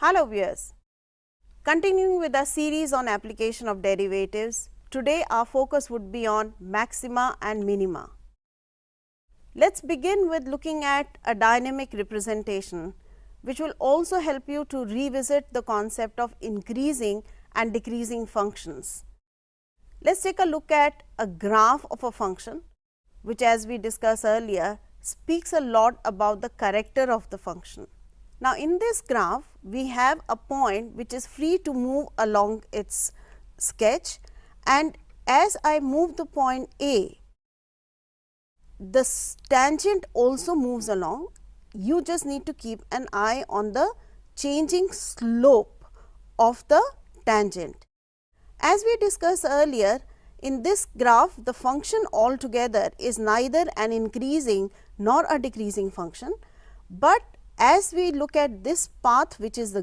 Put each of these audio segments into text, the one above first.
Hello viewers, continuing with our series on application of derivatives, today our focus would be on maxima and minima. Let us begin with looking at a dynamic representation which will also help you to revisit the concept of increasing and decreasing functions. Let us take a look at a graph of a function which, as we discussed earlier, speaks a lot about the character of the function. Now, in this graph we have a point which is free to move along its sketch, and as I move the point A, the tangent also moves along. You just need to keep an eye on the changing slope of the tangent. As we discussed earlier, in this graph the function altogether is neither an increasing nor a decreasing function, but as we look at this path which is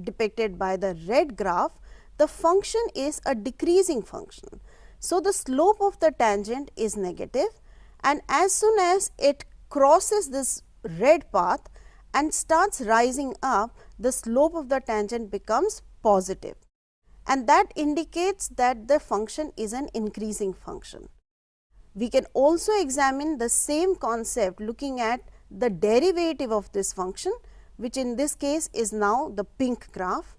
depicted by the red graph, the function is a decreasing function. So, the slope of the tangent is negative, and as soon as it crosses this red path and starts rising up, the slope of the tangent becomes positive, and that indicates that the function is an increasing function. We can also examine the same concept looking at the derivative of this function, which in this case is now the pink graph.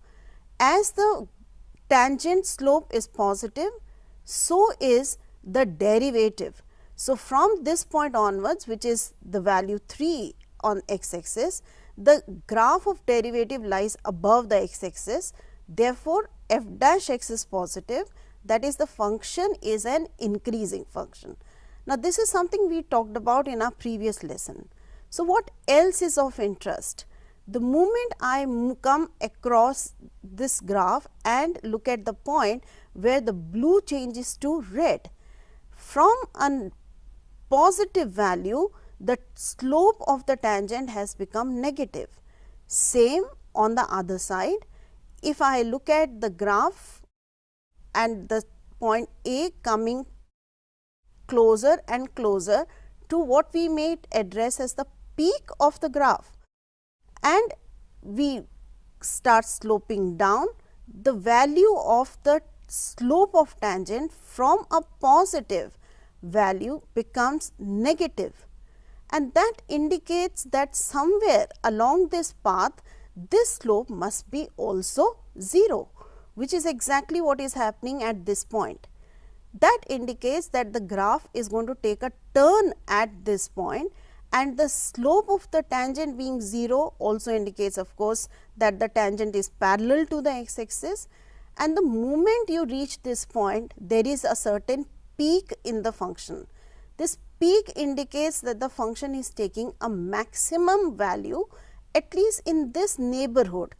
As the tangent slope is positive, so is the derivative. So, from this point onwards, which is the value 3 on x axis, the graph of derivative lies above the x axis. Therefore, f dash x is positive, that is, the function is an increasing function. Now, this is something we talked about in our previous lesson. So, what else is of interest? The moment I come across this graph and look at the point where the blue changes to red, from a positive value, the slope of the tangent has become negative. Same on the other side. If I look at the graph and the point A coming closer and closer to what we may address as the peak of the graph, and we start sloping down, the value of the slope of tangent from a positive value becomes negative, and that indicates that somewhere along this path this slope must be also 0, which is exactly what is happening at this point. That indicates that the graph is going to take a turn at this point, and the slope of the tangent being 0 also indicates, of course, that the tangent is parallel to the x axis, and the moment you reach this point, there is a certain peak in the function. This peak indicates that the function is taking a maximum value, at least in this neighborhood.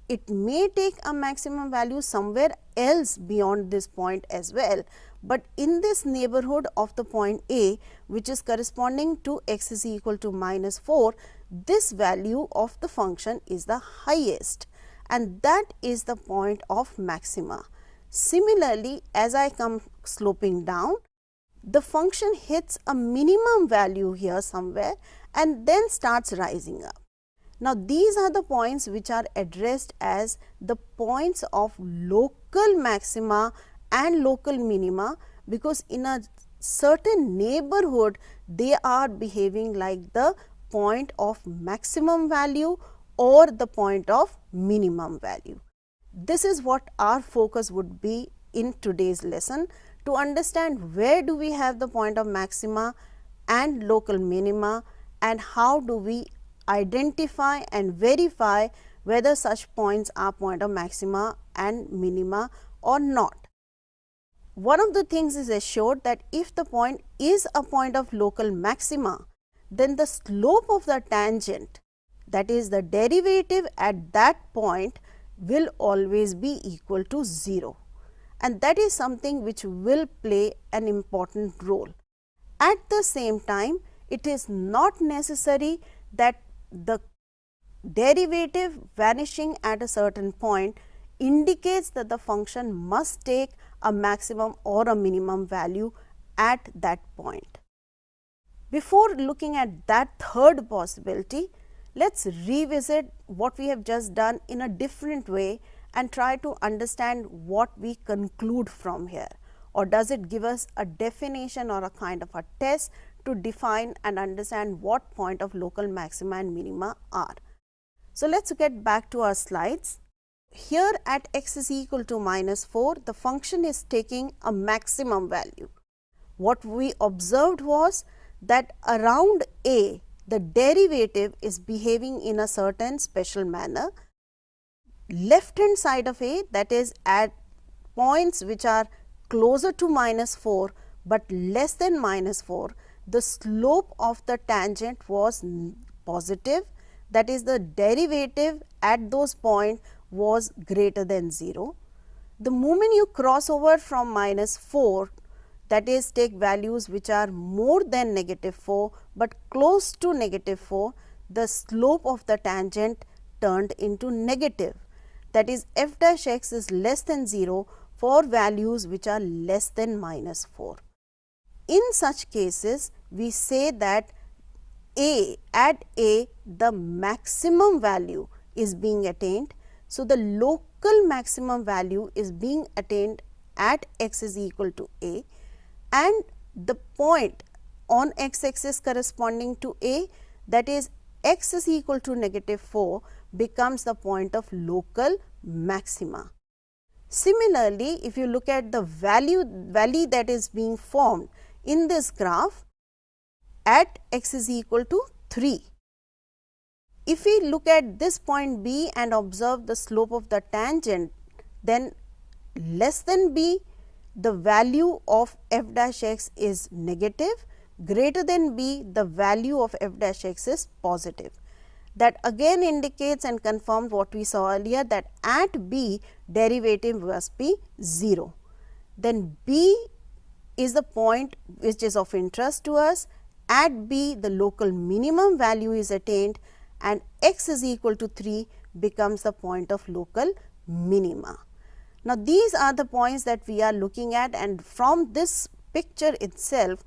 It may take a maximum value somewhere else beyond this point as well, but in this neighborhood of the point A, which is corresponding to x is equal to minus 4, this value of the function is the highest, and that is the point of maxima. Similarly, as I come sloping down, the function hits a minimum value here somewhere and then starts rising up. Now, these are the points which are addressed as the points of local maxima and local minima, because in a certain neighborhood they are behaving like the point of maximum value or the point of minimum value. This is what our focus would be in today's lesson, to understand where do we have the point of maxima and local minima, and how do we identify and verify whether such points are point of maxima and minima or not. One of the things is assured that if the point is a point of local maxima, then the slope of the tangent, that is the derivative at that point, will always be equal to 0, and that is something which will play an important role. At the same time, it is not necessary that the derivative vanishing at a certain point indicates that the function must take a maximum or a minimum value at that point. Before looking at that third possibility, let's revisit what we have just done in a different way and try to understand what we conclude from here, or does it give us a definition or a kind of a test to define and understand what point of local maxima and minima are. So, let us get back to our slides. Here at x is equal to -4, the function is taking a maximum value. What we observed was that around a, the derivative is behaving in a certain special manner. Left hand side of a, that is at points which are closer to -4 but less than -4, the slope of the tangent was positive, that is the derivative at those points was greater than 0. The moment you cross over from -4, that is take values which are more than -4 but close to -4, the slope of the tangent turned into negative, that is f dash x is less than 0 for values which are less than -4. In such cases, we say that at a the maximum value is being attained. So, the local maximum value is being attained at x is equal to a, and the point on x axis corresponding to a, that is x is equal to -4, becomes the point of local maxima. Similarly, if you look at the valley that is being formed in this graph at x is equal to 3. If we look at this point B and observe the slope of the tangent, then less than B, the value of f dash x is negative, greater than B, the value of f dash x is positive. That again indicates and confirms what we saw earlier, that at B derivative must be 0. Then B is the point which is of interest to us. At B, the local minimum value is attained and x is equal to 3 becomes the point of local minima. Now, these are the points that we are looking at, and from this picture itself,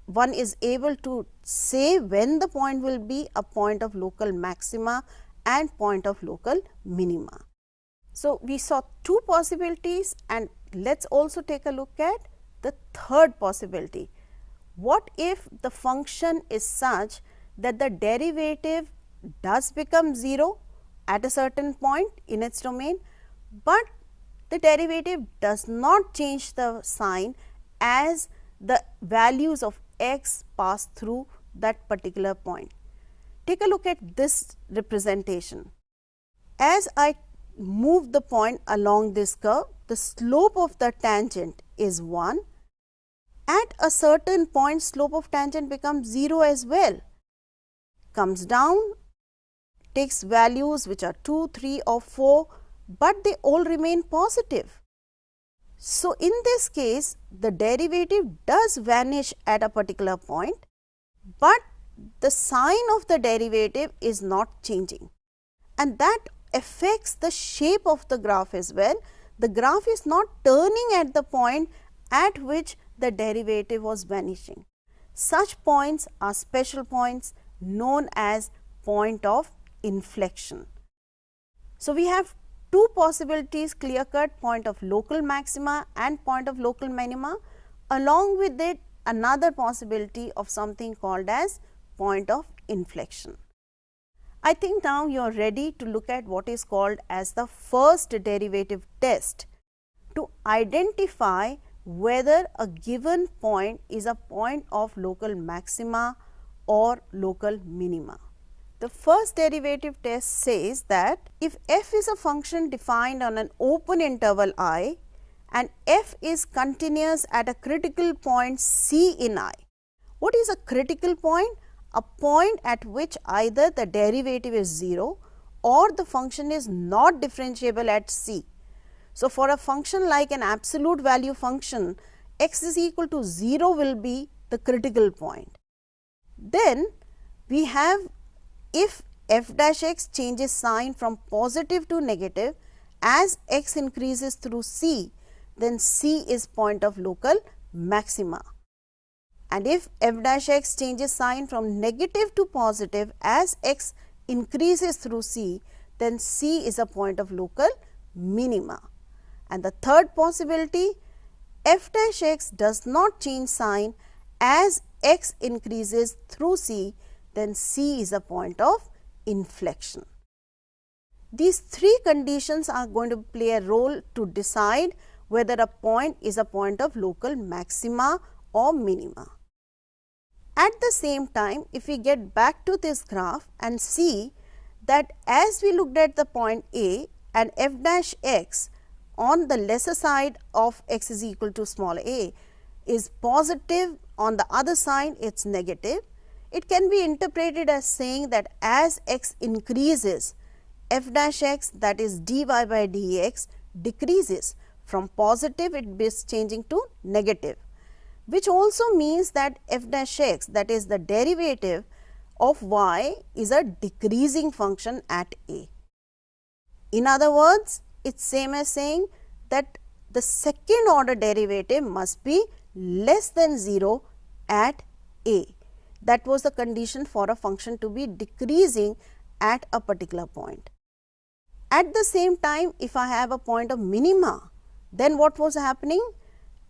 one is able to say when the point will be a point of local maxima and point of local minima. So, we saw two possibilities, and let us also take a look at the third possibility. What if the function is such that the derivative does become 0 at a certain point in its domain, but the derivative does not change the sign as the values of x pass through that particular point. Take a look at this representation. As I move the point along this curve, the slope of the tangent is 1. At a certain point, slope of tangent becomes 0 as well, comes down, takes values which are 2, 3 or 4, but they all remain positive. So, in this case, the derivative does vanish at a particular point, but the sign of the derivative is not changing, and that affects the shape of the graph as well. The graph is not turning at the point at which the derivative was vanishing. Such points are special points known as point of inflection. So, we have two possibilities, clear cut, point of local maxima and point of local minima. Along with it, another possibility of something called as point of inflection. I think now you are ready to look at what is called as the first derivative test to identify whether a given point is a point of local maxima or local minima. The first derivative test says that if f is a function defined on an open interval I and f is continuous at a critical point C in I. What is a critical point? A point at which either the derivative is 0 or the function is not differentiable at C. So, for a function like an absolute value function, x is equal to 0 will be the critical point. Then we have if f dash x changes sign from positive to negative as x increases through C, then C is point of local maxima. And if f dash x changes sign from negative to positive as x increases through C, then C is a point of local minima. And the third possibility, f dash x does not change sign as x increases through C, then C is a point of inflection. These three conditions are going to play a role to decide whether a point is a point of local maxima or minima. At the same time, if we get back to this graph and see that as we looked at the point A and f dash x on the lesser side of x is equal to small a is positive, on the other side it is negative, it can be interpreted as saying that as x increases, f dash x, that is dy by dx, decreases. From positive it is changing to negative, which also means that f dash x, that is the derivative of y, is a decreasing function at a. In other words, it is same as saying that the second order derivative must be less than 0 at a. That was the condition for a function to be decreasing at a particular point. At the same time, if I have a point of minima, then what was happening?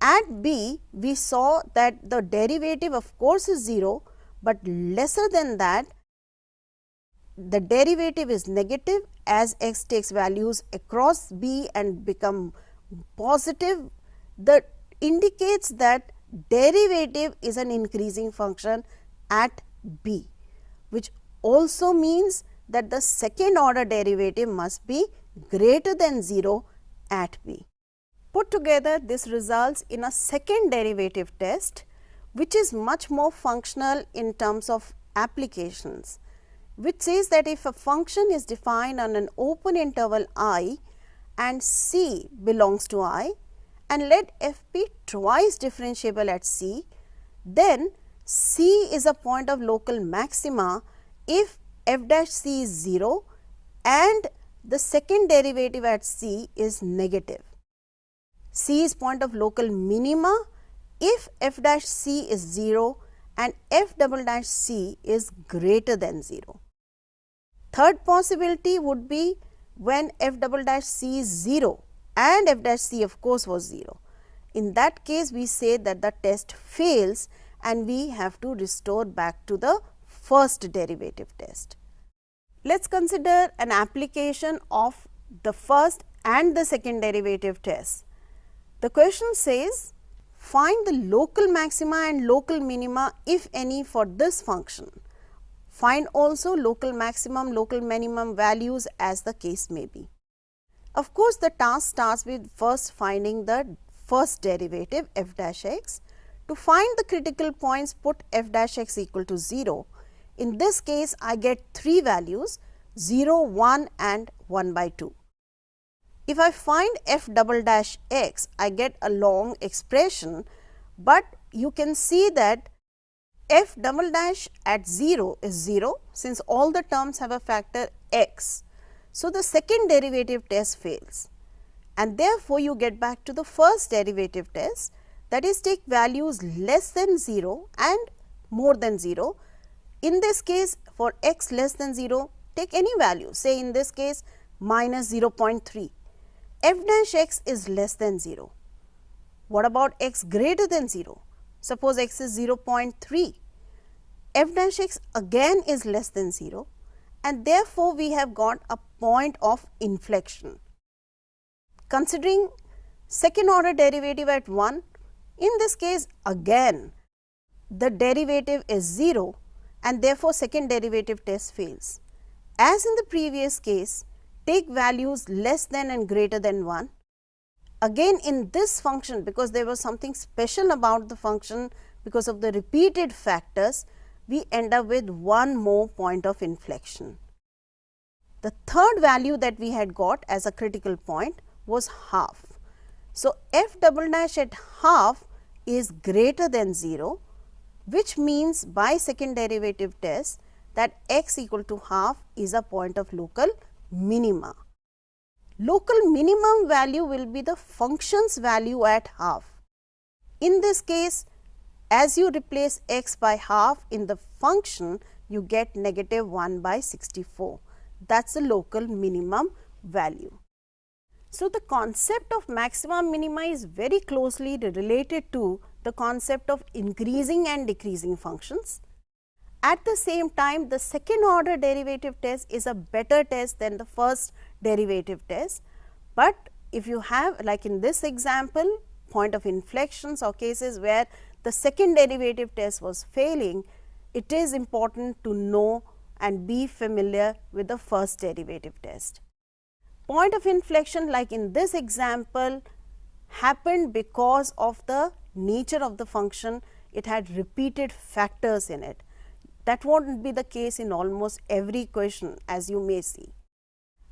At b, we saw that the derivative of course is 0, but lesser than that, the derivative is negative as x takes values across b and become positive. That indicates that derivative is an increasing function at b, which also means that the second order derivative must be greater than 0 at b. Put together, this results in a second derivative test, which is much more functional in terms of applications, which says that if a function is defined on an open interval I and C belongs to I, and let f be twice differentiable at C, then C is a point of local maxima if f dash C is 0 and the second derivative at C is negative. C is point of local minima if f dash C is 0 and f double dash C is greater than 0. Third possibility would be when f double dash C is 0 and f dash C of course was 0. In that case, we say that the test fails and we have to restore back to the first derivative test. Let us consider an application of the first and the second derivative test. The question says, find the local maxima and local minima if any for this function. Find also local maximum, local minimum values as the case may be. Of course, the task starts with first finding the first derivative f dash x. To find the critical points, put f dash x equal to 0. In this case, I get 3 values 0, 1 and 1 by 2. If I find f double dash x, I get a long expression, but you can see that f double dash at 0 is 0 since all the terms have a factor x. So, the second derivative test fails and therefore, you get back to the first derivative test, that is take values less than 0 and more than 0. In this case, for x less than 0, take any value, say in this case minus 0.3. F dash x is less than 0. What about x greater than 0? Suppose x is 0.3. F dash x again is less than 0 and therefore, we have got a point of inflection. Considering second order derivative at 1, in this case again the derivative is 0 and therefore, second derivative test fails. As in the previous case, take values less than and greater than 1. Again in this function, because there was something special about the function because of the repeated factors, we end up with one more point of inflection. The third value that we had got as a critical point was half. So, f double dash at half is greater than 0, which means by second derivative test that x equal to half is a point of local minima. Local minimum value will be the function's value at half. In this case, as you replace x by half in the function, you get negative 1 by 64. That is the local minimum value. So, the concept of maxima minima is very closely related to the concept of increasing and decreasing functions. At the same time, the second order derivative test is a better test than the first derivative test, but if you have, like in this example, point of inflections or cases where the second derivative test was failing, it is important to know and be familiar with the first derivative test. Point of inflection, like in this example, happened because of the nature of the function. It had repeated factors in it. That won't be the case in almost every question, as you may see.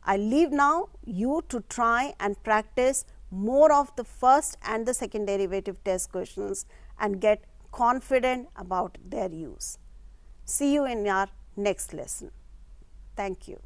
I leave now you to try and practice more of the first and the second derivative test questions and get confident about their use. See you in our next lesson. Thank you.